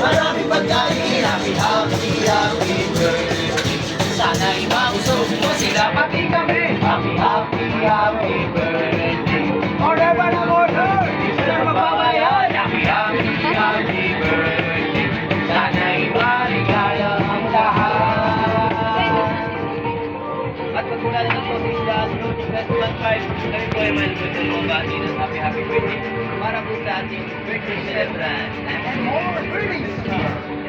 maraming pagkain. Happy, happy, happy birthday. Sana'y mausog mo sila pati kami. Happy, happy, happy birthday. Order ba ng order? Sir, mababayan. Happy, happy, happy birthday. Sana'y maligaya ang lahat. At pagmula din ang closing dance, Loading Festival 5, kami po ay may luto ng bati ng happy, happy birthday para po sa ating birthday celebrant. And more birthdays!